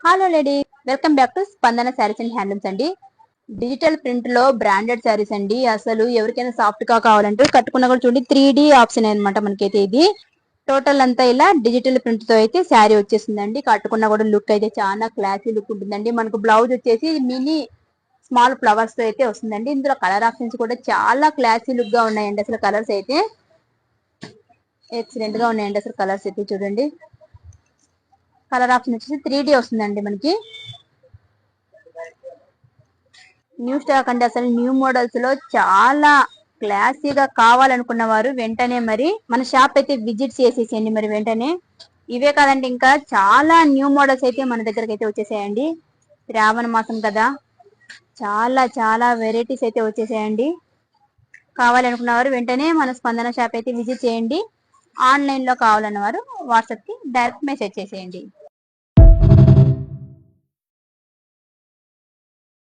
Hello lady, welcome back to స్పందన saris and handlooms అండి. Digital print లో బ్రాండెడ్ శారీస్ అండి. అసలు ఎవరికైనా సాఫ్ట్ గా కావాలంటే కట్టుకున్నా కూడా చూడండి 3D ఆప్షన్ అనమాట. మనకైతే ఇది టోటల్ అంతా ఇలా డిజిటల్ ప్రింట్ తో అయితే శారీ వచ్చేసిందండి. కట్టుకున్నా కూడా లుక్ అయితే చాలా క్లాసీ లుక్ ఉంటుందండి. మనకు బ్లౌజ్ వచ్చేసి మినీ స్మాల్ ఫ్లవర్స్ తో అయితే వస్తుందండి. ఇందులో కలర్ ఆప్షన్స్ కూడా చాలా క్లాసీ లుక్ గా ఉన్నాయండి. అసలు కలర్స్ అయితే ఎక్సలెంట్ గా ఉన్నాయండి. అసలు కలర్స్ అయితే చూడండి. కలర్ ఆప్షన్ వచ్చేసి 3D వస్తుందండి మనకి. న్యూ స్టాక్ అంటే అసలు న్యూ మోడల్స్ లో చాలా క్లాసీగా కావాలనుకున్న వారు వెంటనే మరి మన షాప్ అయితే విజిట్ చేసేసేయండి మరి వెంటనే. ఇవే కాదండి, ఇంకా చాలా న్యూ మోడల్స్ అయితే మన దగ్గరకు అయితే వచ్చేసాయండి. శ్రావణ మాసం కదా, చాలా చాలా వెరైటీస్ అయితే వచ్చేసాయండి. కావాలనుకున్న వారు వెంటనే మన స్పందన షాప్ అయితే విజిట్ చేయండి. ఆన్లైన్ లో కావాలన్న వారు వాట్సాప్ కి డైరెక్ట్ మెసేజ్ చేసేయండి.